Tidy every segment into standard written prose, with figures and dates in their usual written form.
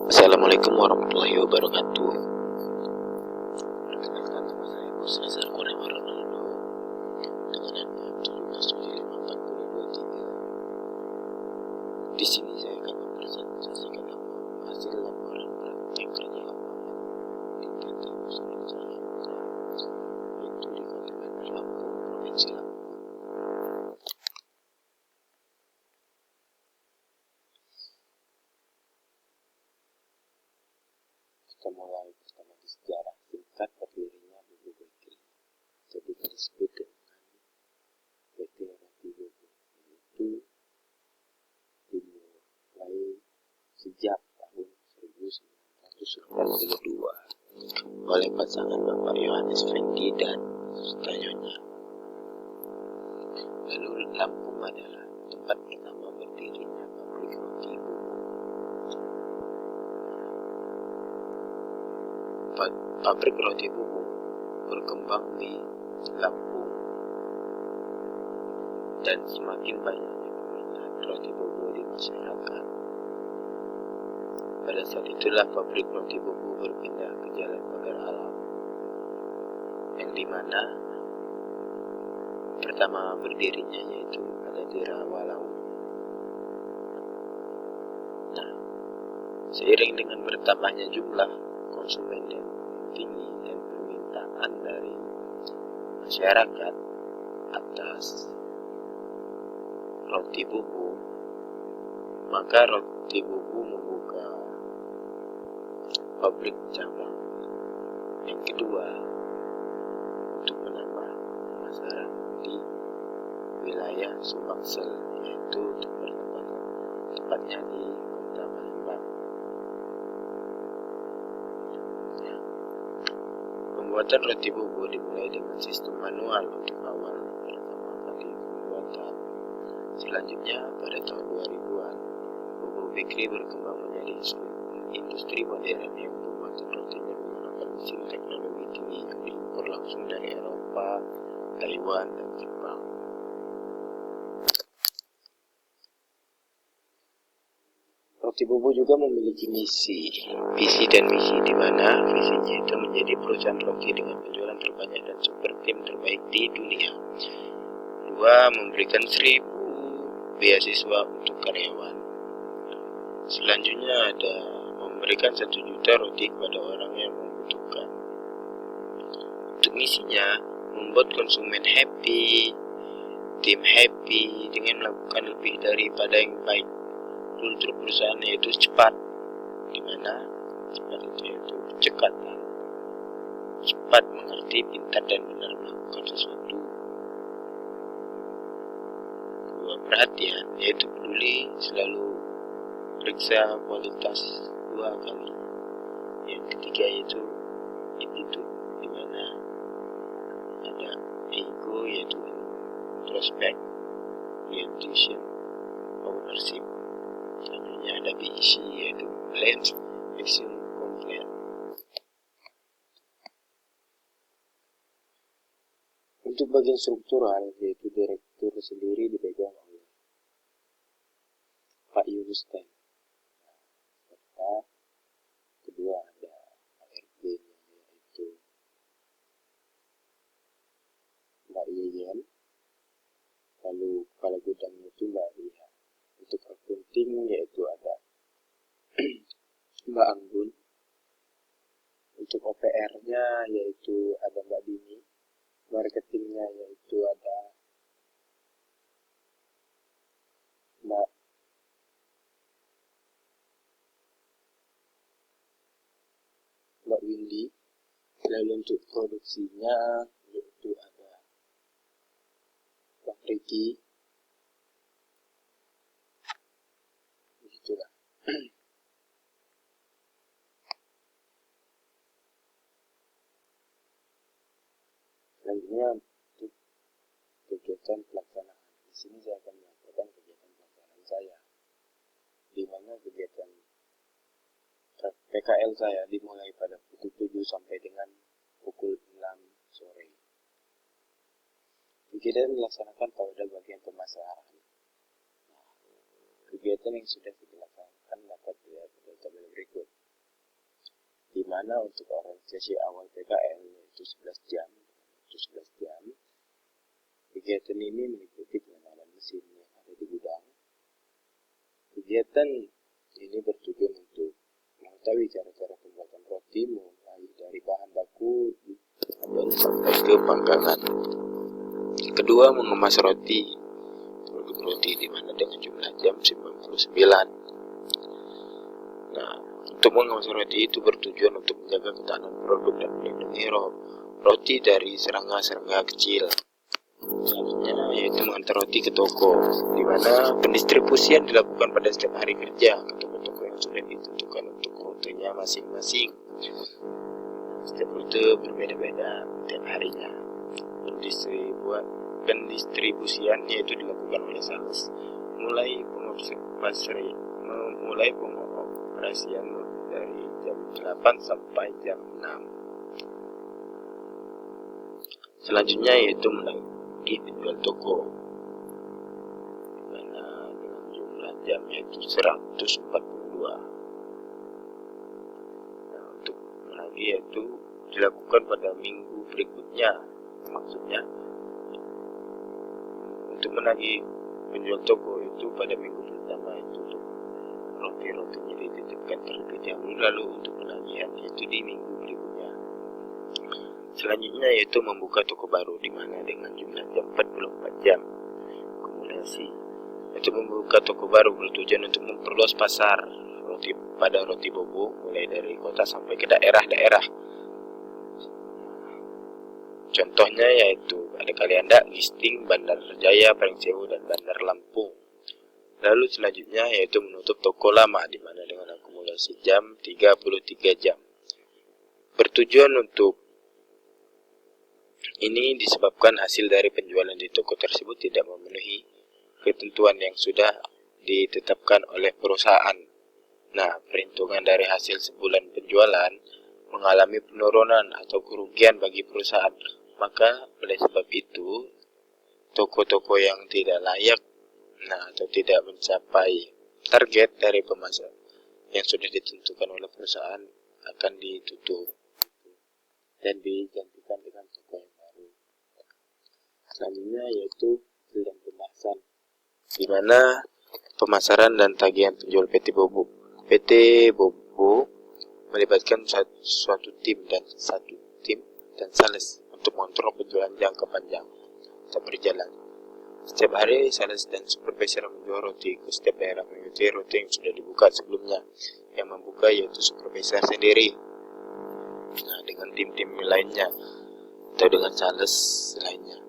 Assalamualaikum warahmatullahi wabarakatuh. Perkenalkan, nama saya Bos Nazar Kurema Ronaldo dengan NPM 17754023. Di sini saya akan mempresentasikan hasil laporan praktek kerja lapangan di PT Usaha Jaya Putra, yaitu di Kabupaten Lampung, Provinsi Lampung. Kita mulai pertama di sejarah singkat berdirinya Bubu Bakery. Jadi disebut dengan PT Roti Bubu, yaitu dimulai sejak tahun 1982 oleh pasangan Bapak Yohanes Fendi dan Sutanyonya. Lalu Lampung adalah tempat pertama berdirinya pabrik roti Bubu. Pabrik roti Bubu berkembang di Lampung dan semakin banyaknya peminat roti Bubu di masyarakat. Pada saat itulah pabrik roti Bubu berpindah ke Jalan Pagar Alam, yang dimana pertama berdirinya yaitu pada daerah Walau. Nah, seiring dengan bertambahnya jumlah konsumen yang tinggi dan permintaan dari masyarakat atas roti Bubu, maka roti Bubu membuka pabrik cabang yang kedua untuk menambah pemasaran di wilayah Sumbangsel, yaitu tepatnya di Kota Palembang. Pembuatan roti Bubu dimulai dengan sistem manual untuk awal pertama kali pembuatan. Selanjutnya pada tahun 2000-an, Bubu Bakery berkembang menjadi industri modern yang pembuatan rotinya menggunakan mesin teknologi tinggi yang diimpor langsung dari Eropa, Taiwan, dan Jepang. Roti Bubu juga memiliki visi dan misi, di mana visinya itu menjadi perusahaan roti dengan penjualan terbanyak dan super tim terbaik di dunia. 2. Memberikan 1000 beasiswa untuk karyawan. Selanjutnya ada memberikan 1 juta roti kepada orang yang membutuhkan. Untuk misinya, membuat konsumen happy, tim happy dengan melakukan lebih daripada yang baik. Kultur perusahaan yaitu cepat, di mana cepat itu yaitu cekatan, cepat mengerti, pintar dan benar melakukan sesuatu. 2. Perhatian, yaitu peduli, selalu periksa kualitas 2 kali. Yang ketiga yaitu attitude, di mana ada ego yaitu introspect, orientation, ownership. Selanjutnya ada BEC yaitu blend, vision, complete. Untuk bagian struktural yaitu direktur sendiri dipegang oleh Pak Yunus Ten. Serta kedua ada ARD-nya yaitu Mbak Yeyen. Lalu kepala gudangnya itu Mbak Lia. Untuk accounting yaitu ada Mbak Anggun. Untuk OPR-nya yaitu ada Mbak Dini. Marketingnya yaitu ada Mbak Windy. Lalu untuk produksinya yaitu ada Bang Ricky. Begitulah. Selanjutnya untuk kegiatan pelaksanaan. Di sini saya akan melaporkan kegiatan pelaksanaan saya, di mana kegiatan PKL saya dimulai pada pukul 7 sampai dengan pukul 6 sore. Kegiatan dilaksanakan pada bagian pemasaran. Kegiatan yang sudah dilaksanakan dapat dilihat pada tabel berikut. dimana untuk organisasi awal PKL yaitu 11 jam. Kegiatan ini meliputi pengenalan mesin yang ada di gudang. Kegiatan ini bertujuan untuk mengetahui cara-cara pembuatan roti mulai dari bahan baku sampai ke panggangan. Kedua, mengemas roti. Produk roti di mana dengan jumlah jam 99. Nah, untuk mengemas roti itu bertujuan untuk menjaga ketahanan produk dan melindungi roti dari serangga-serangga kecil. Selanjutnya yaitu mengantar roti ke toko, di mana pendistribusian dilakukan pada setiap hari kerja ke toko-toko yang sudah ditentukan untuk rutenya masing-masing. Setiap rute berbeda-beda setiap harinya. Pendistribusian yaitu dilakukan oleh sales, mulai pengoperasian dari jam 8 sampai jam 6. Selanjutnya yaitu menagih penjual toko, dengan jumlah jam yaitu 142. Nah, untuk menagih yaitu dilakukan pada minggu berikutnya. Maksudnya untuk menagih penjual toko itu pada minggu pertama itu untuk roti-rotinya dititipkan terlebih dahulu, lalu untuk penagihan yaitu di minggu berikutnya. Selanjutnya yaitu membuka toko baru, di mana dengan jumlah jam 44 jam. Akumulasi. Untuk membuka toko baru bertujuan untuk memperluas pasar roti bobo mulai dari kota sampai ke daerah-daerah. Contohnya yaitu ada Kalianda, Gisting, Bandar Jaya, Pringsewu, dan Bandar Lampung. Lalu selanjutnya yaitu menutup toko lama, di mana dengan akumulasi jam 33 jam. Bertujuan untuk ini disebabkan hasil dari penjualan di toko tersebut tidak memenuhi ketentuan yang sudah ditetapkan oleh perusahaan. Nah, perhitungan dari hasil sebulan penjualan mengalami penurunan atau kerugian bagi perusahaan. Maka oleh sebab itu, toko-toko yang tidak layak atau tidak mencapai target dari pemasaran yang sudah ditentukan oleh perusahaan akan ditutup dan digantikan dengan toko yang baru. Selanjutnya yaitu hasil dan pembahasan, di mana pemasaran dan tagihan penjual PT Bobo melibatkan suatu tim dan sales untuk mengontrol penjualan jangka panjang tetap berjalan. Setiap hari sales dan supervisor menjual roti ke setiap daerah mengikuti roti yang sudah dibuka sebelumnya. Yang membuka yaitu supervisor sendiri, dengan tim-tim lainnya atau dengan sales lainnya.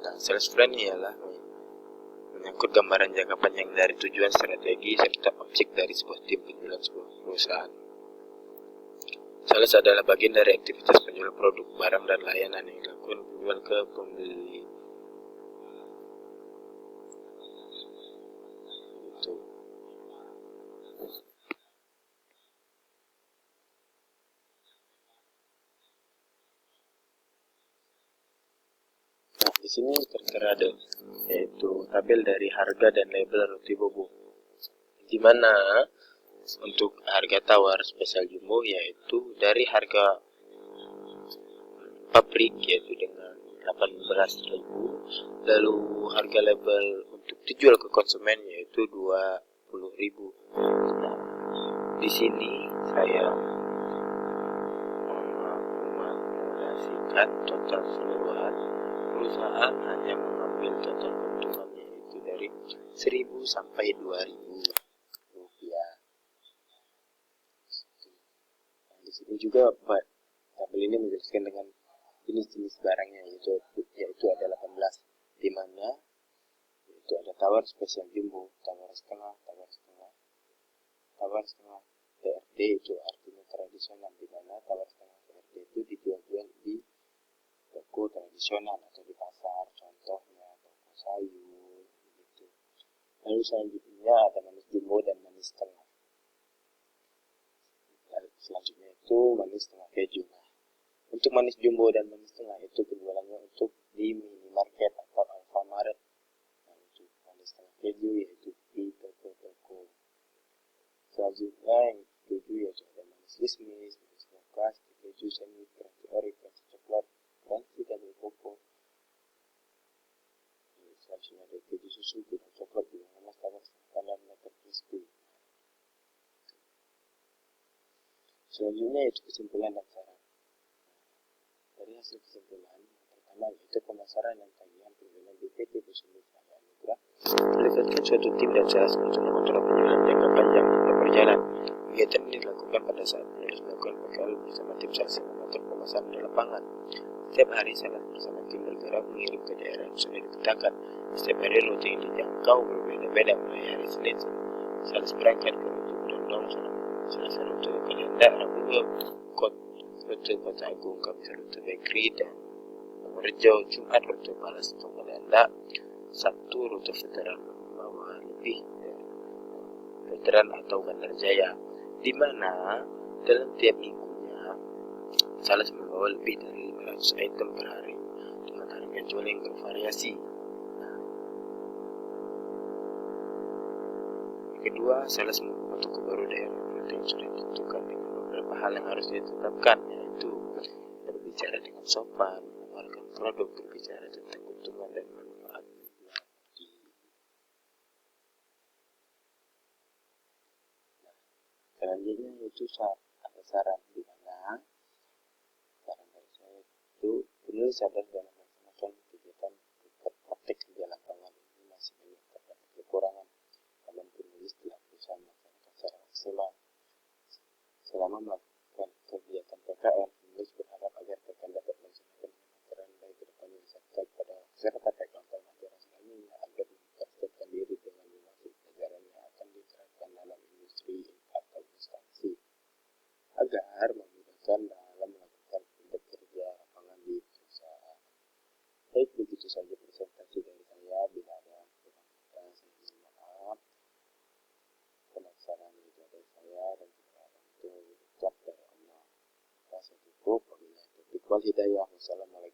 Nah, sales plan ialah menyangkut gambaran jangka panjang dari tujuan, strategi, serta objek dari sebuah tim penjualan sebuah perusahaan. Sales adalah bagian dari aktivitas penjual produk, barang, dan layanan yang dilakukan penjual ke pembeli. Nah, di sini tertera ada yaitu tabel dari harga dan label roti bobo, di mana untuk harga tawar spesial jumbo yaitu dari harga pabrik yaitu dengan 18.000, lalu harga label untuk dijual ke konsumen yaitu 20.000. Nah, di sini saya mengakumulasikan total seluruhan perusahaan hanya mengambil total keuntungannya yaitu dari 1.000 sampai 2.000 rupiah. Nah, di sini juga tabel ini menjelaskan dengan jenis-jenis barangnya yaitu ada 18, di mana itu ada tawar spesial jumbo, tawar setengah TRD, itu artinya tradisional, di mana tawar setengah TRD itu dijual di toko tradisional atau di pasar, contohnya toko sayur gitu. Lalu selanjutnya ada manis jumbo dan manis setengah. Selanjutnya itu manis setengah keju. Untuk manis jumbo dan manis setengah itu penjualannya untuk di minimarket atau Alfamart. Nah, untuk manis setengah keju yaitu di toko-toko. Selanjutnya yang keju yaitu ada manis kismis, manis mocha, Selanjutnya yaitu kesimpulan dan saran. Dari hasil kesimpulan, pertama yaitu pemasaran dan tagihan penjualan di PT Pusumi Cahaya Anugrah melibatkan suatu tim dan sales untuk mengontrol penjualan jangka panjang hingga berjalan. Kegiatan ini dilakukan pada saat penulis melakukan bekal bersama tim sales yang mengatur pemasaran di lapangan. Setiap hari sales bersama tim bergerak mengirim ke daerah yang sudah dipetakan. Setiap hari rute yang dijangkau berbeda-beda, mulai hari Senin sales berangkat ke rute Brondong, Selasa rute Kalenda, Rabu rute Kota Agung, Kamis rute Bakery dan Purworejo, Jumat rute Palas Kalenda, Sabtu rute veteran membawa lebih veteran atau Bandar Jaya, di mana dalam tiap minggunya sales membawa lebih dari 500 item per hari dengan harga jual yang bervariasi. Kedua, sales membuka toko baru daerah rute yang sudah ditentukan dengan beberapa hal yang harus ditetapkan, yaitu berbicara dengan sopan, menawarkan produk, berbicara tentang keuntungan dan manfaat. Selanjutnya yaitu ada saran, di mana saran dari saya itu penulis sadar dalam melaksanakan kegiatan praktik di lapangan ini masih banyak terdapat kekurangan. Namun penulis telah berusaha melaksanakan secara maksimal. Selama melakukan kegiatan PKL, penulis berharap agar PKL dapat melaksanakan pemasaran baik ke depannya serta pada peserta PKL pemasaran selanjutnya agar mempersiapkan diri dengan memasuki pelajaran yang akan diterapkan dalam industri atau instansi agar memudahkan dalam melakukan kerja lapangan di perusahaan. Baik, begitu saja presentasi dari saya. Bila ada kurang kata, saya mohon maaf. Penasaran itu dari saya dan juga itu ucap dari Allah. Saya tutup. Wabillahi taufiq wal hidayah. Wassalamualaikum.